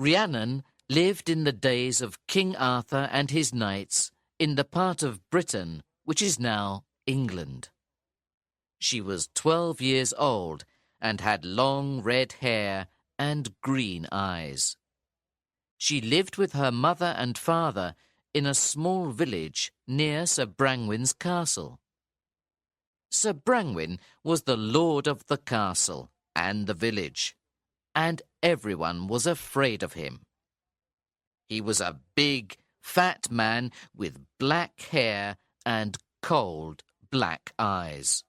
Rhiannon lived in the days of King Arthur and his knights in the part of Britain which is now England. She was 12 years old and had long red hair and green eyes. She lived with her mother and father in a small village near Sir Brangwen's castle. Sir Brangwen was the lord of the castle and the village, and everyone was afraid of him. He was a big, fat man with black hair and cold, black eyes.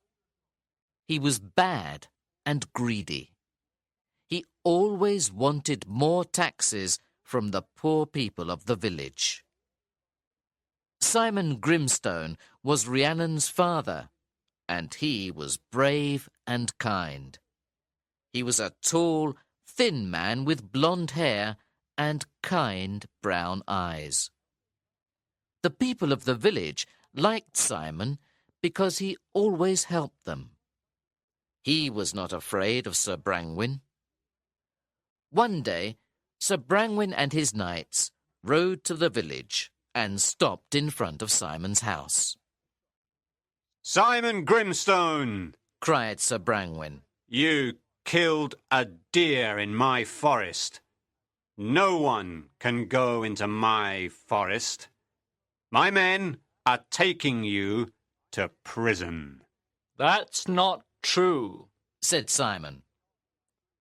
He was bad and greedy. He always wanted more taxes from the poor people of the village. Simon Grimstone was Rhiannon's father, and he was brave and kind. He was a tall, thin man with blonde hair and kind brown eyes. The people of the village liked Simon because he always helped them. He was not afraid of Sir Brangwen. One day, Sir Brangwen and his knights rode to the village and stopped in front of Simon's house. "Simon Grimstone!" cried Sir Brangwen. "You killed a deer in my forest. No one can go into my forest. My men are taking you to prison." "That's not true," said Simon.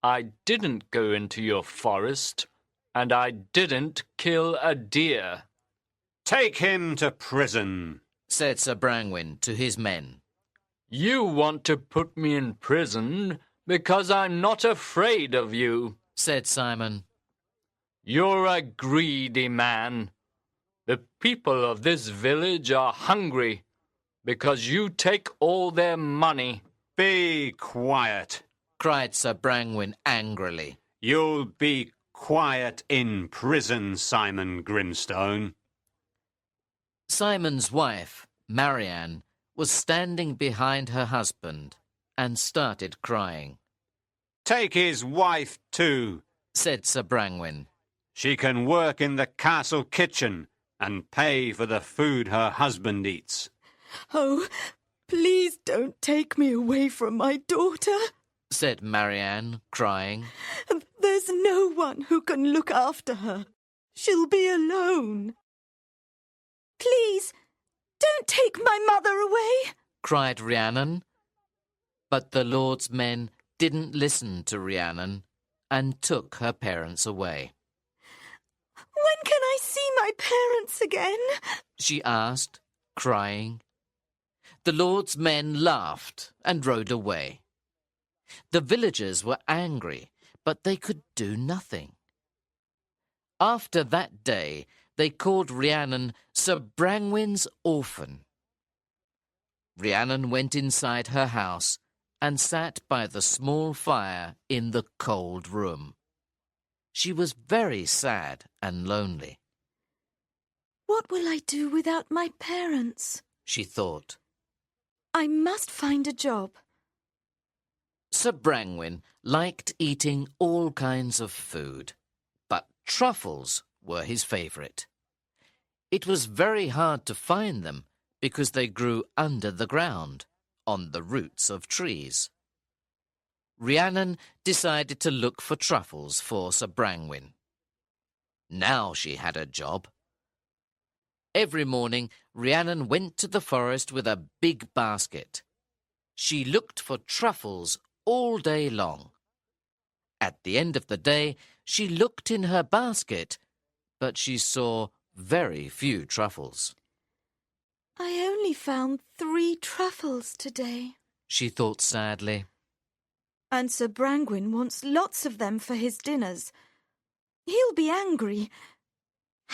"I didn't go into your forest, and I didn't kill a deer." "Take him to prison," said Sir Brangwen to his men. "You want to put me in prison because I'm not afraid of you," said Simon. "You're a greedy man. The people of this village are hungry because you take all their money." "Be quiet," cried Sir Brangwen angrily. "You'll be quiet in prison, Simon Grimstone." Simon's wife, Marianne, was standing behind her husband and started crying. "Take his wife too," said Sir Brangwen. "She can work in the castle kitchen and pay for the food her husband eats." "Oh, please don't take me away from my daughter," said Marianne, crying. "There's no one who can look after her. She'll be alone." "Please, don't take my mother away," cried Rhiannon. But the Lord's men didn't listen to Rhiannon and took her parents away. "When can I see my parents again?" she asked, crying. The Lord's men laughed and rode away. The villagers were angry, but they could do nothing. After that day, they called Rhiannon Sir Brangwen's orphan. Rhiannon went inside her house and sat by the small fire in the cold room. She was very sad and lonely. "What will I do without my parents?" she thought. "I must find a job." Sir Brangwen liked eating all kinds of food, but truffles were his favourite. It was very hard to find them because they grew under the ground, on the roots of trees. Rhiannon decided to look for truffles for Sir Brangwen. Now she had a job. Every morning, Rhiannon went to the forest with a big basket. She looked for truffles all day long. At the end of the day, she looked in her basket, but she saw very few truffles. "I only found 3 truffles today," she thought sadly. "And Sir Brangwen wants lots of them for his dinners. He'll be angry.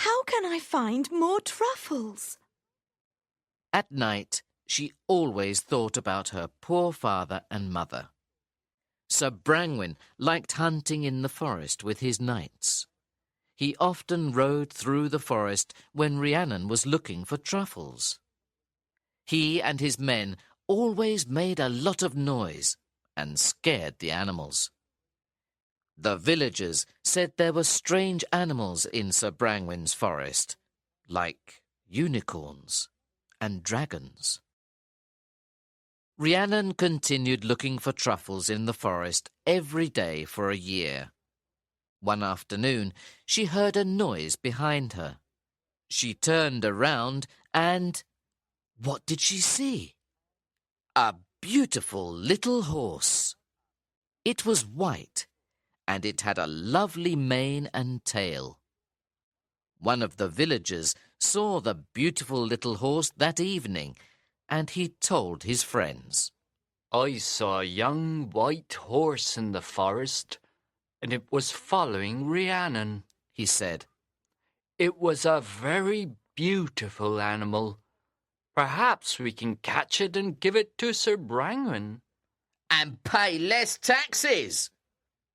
How can I find more truffles?" At night, she always thought about her poor father and mother. Sir Brangwen liked hunting in the forest with his knights. He often rode through the forest when Rhiannon was looking for truffles. He and his men always made a lot of noise and scared the animals. The villagers said there were strange animals in Sir Brangwen's forest, like unicorns and dragons. Rhiannon continued looking for truffles in the forest every day for a year. One afternoon, she heard a noise behind her. She turned around and what did she see? A beautiful little horse. It was white, and it had a lovely mane and tail. One of the villagers saw the beautiful little horse that evening, and he told his friends. I saw a young white horse in the forest, and it was following Rhiannon, he said. It was a very beautiful animal. Perhaps we can catch it and give it to Sir Brangwen. And pay less taxes,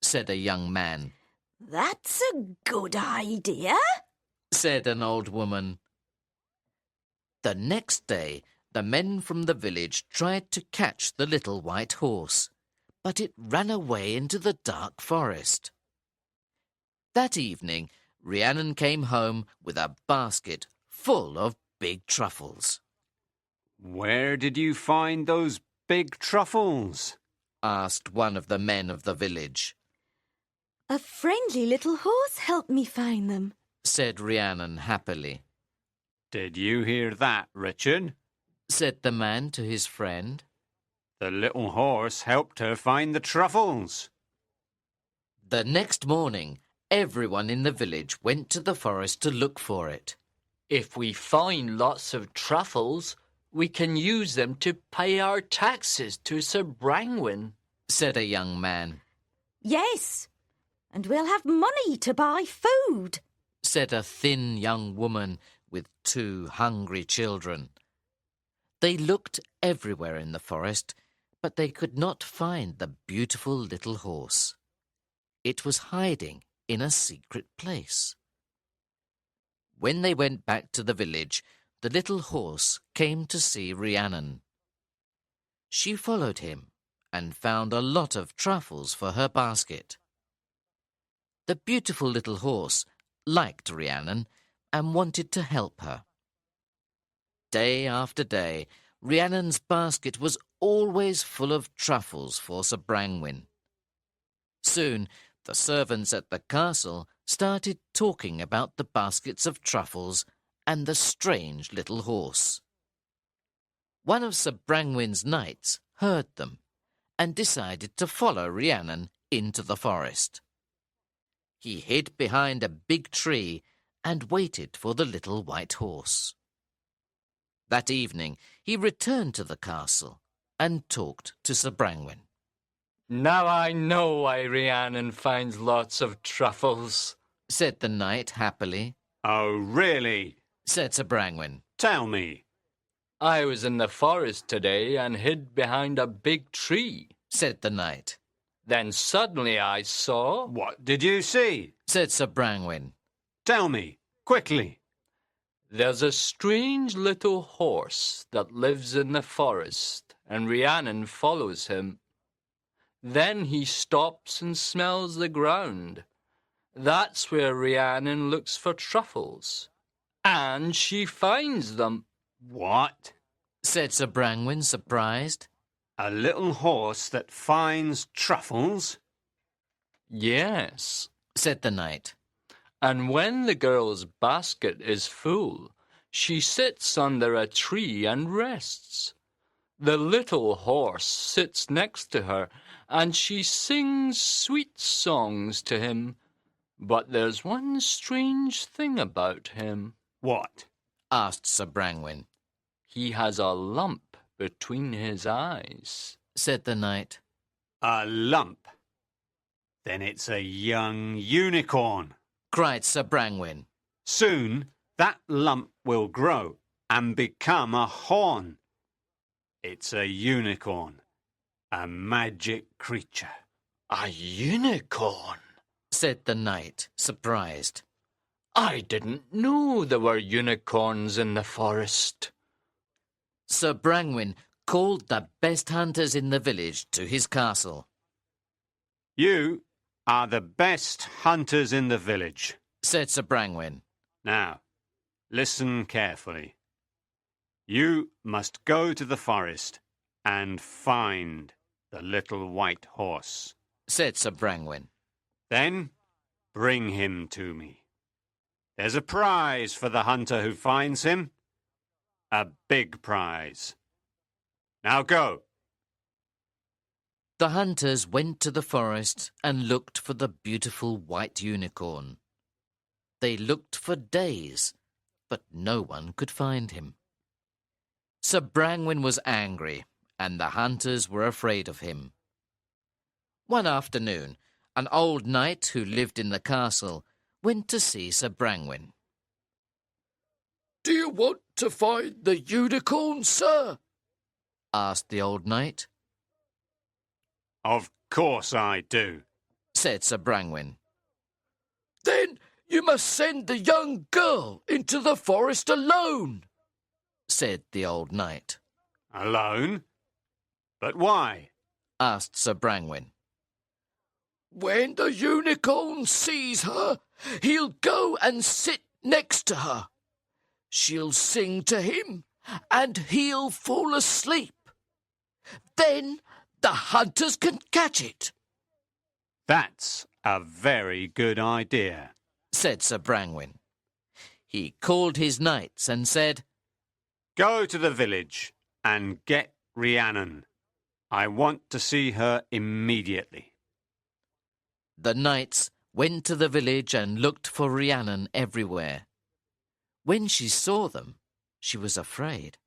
said a young man. That's a good idea, said an old woman. The next day, the men from the village tried to catch the little white horse, but it ran away into the dark forest. That evening, Rhiannon came home with a basket full of big truffles. Where did you find those big truffles? Asked one of the men of the village. A friendly little horse helped me find them, said Rhiannon happily. Did you hear that, Richard? Said the man to his friend. The little horse helped her find the truffles. The next morning, everyone in the village went to the forest to look for it. If we find lots of truffles, we can use them to pay our taxes to Sir Brangwen, said a young man. Yes, and we'll have money to buy food, said a thin young woman with 2 hungry children. They looked everywhere in the forest, but they could not find the beautiful little horse. It was hiding in a secret place. When they went back to the village, the little horse came to see Rhiannon. She followed him and found a lot of truffles for her basket. The beautiful little horse liked Rhiannon and wanted to help her. Day after day, Rhiannon's basket was always full of truffles for Sir Brangwen. Soon, the servants at the castle started talking about the baskets of truffles and the strange little horse. One of Sir Brangwen's knights heard them and decided to follow Rhiannon into the forest. He hid behind a big tree and waited for the little white horse. That evening, he returned to the castle and talked to Sir Brangwen. Now I know why Rhiannon finds lots of truffles, said the knight happily. Oh, really? Said Sir Brangwen. Tell me. I was in the forest today and hid behind a big tree, said the knight. Then suddenly I saw... What did you see? Said Sir Brangwen. Tell me, quickly. There's a strange little horse that lives in the forest, and Rhiannon follows him. Then he stops and smells the ground. That's where Rhiannon looks for truffles. And she finds them. What? Said Sir Brangwen, surprised. A little horse that finds truffles? Yes, said the knight. And when the girl's basket is full, she sits under a tree and rests. The little horse sits next to her, and she sings sweet songs to him. But there's one strange thing about him. What? Asked Sir Brangwen. He has a lump between his eyes, said the knight. A lump? Then it's a young unicorn, cried Sir Brangwen. Soon that lump will grow and become a horn. It's a unicorn, a magic creature. A unicorn? Said the knight, surprised. I didn't know there were unicorns in the forest. Sir Brangwen called the best hunters in the village to his castle. You are the best hunters in the village, said Sir Brangwyn. Now, listen carefully. You must go to the forest and find the little white horse, said Sir Brangwyn. Then bring him to me. There's a prize for the hunter who finds him. A big prize. Now go. The hunters went to the forest and looked for the beautiful white unicorn. They looked for days, but no one could find him. Sir Brangwyn was angry, and the hunters were afraid of him. One afternoon, an old knight who lived in the castle went to see Sir Brangwyn. "Do you want to find the unicorn, sir?" asked the old knight. Of course I do, said Sir Brangwyn. "Then you must send the young girl into the forest alone," said the old knight. Alone? But why? asked Sir Brangwyn. "When the unicorn sees her, he'll go and sit next to her. She'll sing to him, and he'll fall asleep. Then the hunters can catch it," That's a very good idea, said Sir Brangwyn. He called his knights and said, Go to the village and get Rhiannon. I want to see her immediately. The knights went to the village and looked for Rhiannon everywhere. When she saw them, she was afraid.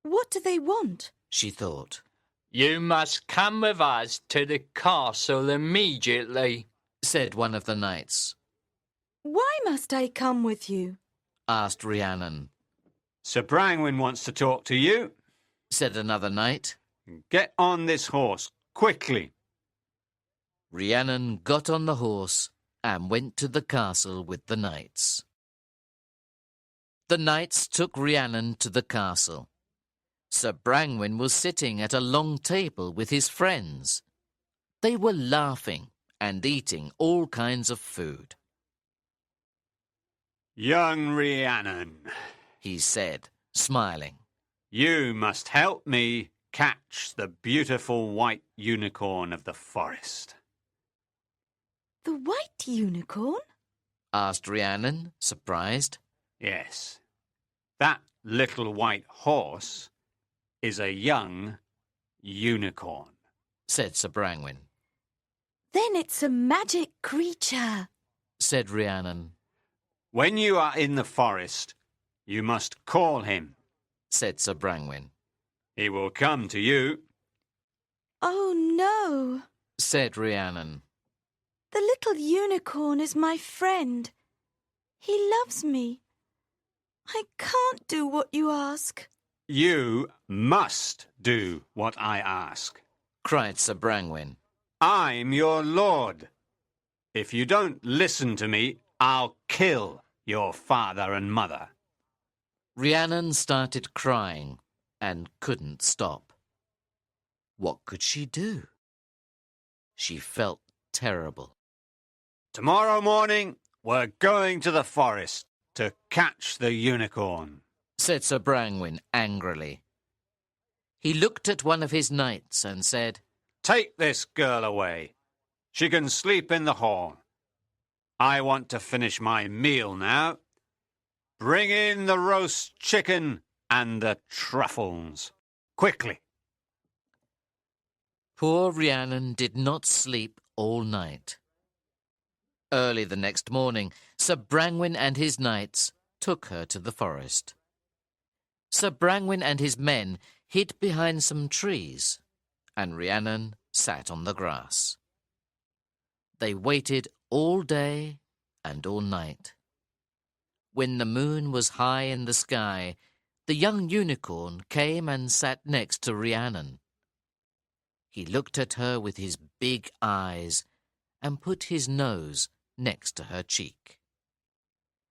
What do they want? She thought, You must come with us to the castle immediately, said one of the knights. Why must I come with you? Asked Rhiannon, Sir Brangwyn wants to talk to you. said another knight. Get on this horse, quickly. Rhiannon got on the horse and went to the castle with the knights. The knights took Rhiannon to the castle. Sir Brangwyn was sitting at a long table with his friends. They were laughing and eating all kinds of food. Young Rhiannon, He said, smiling. you must help me catch the beautiful white unicorn of the forest. The white unicorn? Asked Rhiannon, surprised. Yes, that little white horse is a young unicorn. Said Sir Brangwyn. Then it's a magic creature. Said Rhiannon. When you are in the forest, you must call him. Said Sir Brangwyn. He will come to you. Oh no, Said Rhiannon. the little unicorn is my friend. He loves me. I can't do what you ask. You must do what I ask. Cried Sir Brangwyn. I'm your lord. If you don't listen to me, I'll kill your father and mother. Rhiannon started crying and couldn't stop. What could she do? She felt terrible. Tomorrow morning, we're going to the forest to catch the unicorn. Said Sir Brangwyn angrily. He looked at one of his knights and said, Take this girl away. She can sleep in the hall. I want to finish my meal now. Bring in the roast chicken and the truffles. Quickly. Poor Rhiannon did not sleep all night. Early the next morning, Sir Brangwyn and his knights took her to the forest. Sir Brangwyn and his men hid behind some trees, and Rhiannon sat on the grass. They waited all day and all night. When the moon was high in the sky, the young unicorn came and sat next to Rhiannon. He looked at her with his big eyes and put his nose next to her cheek.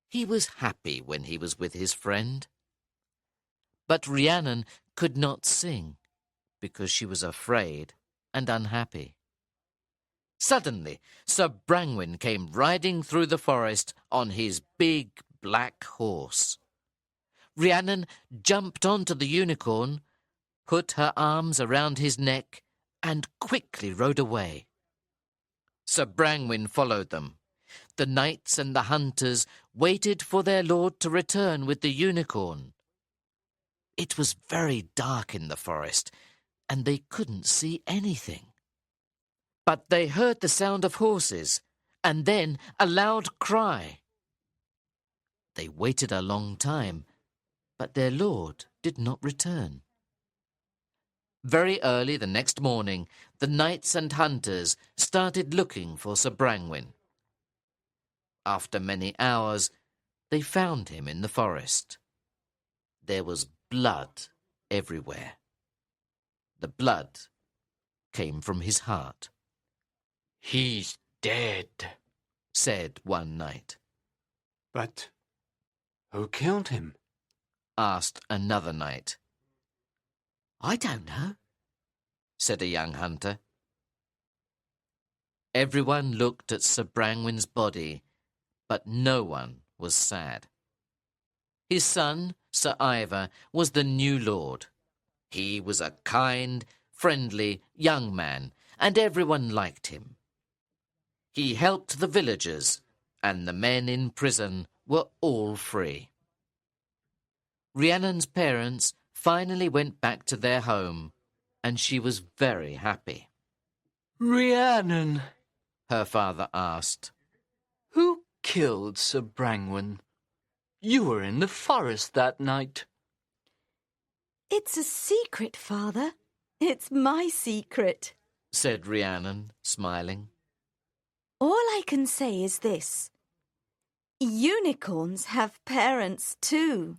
He was happy when he was with his friend. But Rhiannon could not sing because she was afraid and unhappy. Suddenly, Sir Brangwyn came riding through the forest on his big black horse. Rhiannon jumped onto the unicorn, put her arms around his neck, and quickly rode away. Sir Brangwyn followed them. The knights and the hunters waited for their lord to return with the unicorn. It was very dark in the forest, and they couldn't see anything. But they heard the sound of horses, and then a loud cry. They waited a long time, but their lord did not return. Very early the next morning, the knights and hunters started looking for Sir Brangwyn. After many hours, they found him in the forest. There was blood everywhere. The blood came from his heart. "He's dead," said one knight. But who killed him? Asked another knight. I don't know, said a young hunter. Everyone looked at Sir Brangwyn's body, but no one was sad. His son, Sir Ivor, was the new lord. He was a kind, friendly young man, and everyone liked him. He helped the villagers, and the men in prison were all free. Rhiannon's parents finally went back to their home, and she was very happy. "Rhiannon, Her father asked. who killed Sir Brangwyn? You were in the forest that night." It's a secret, Father. It's my secret. Said Rhiannon, smiling. All I can say is this. Unicorns have parents too.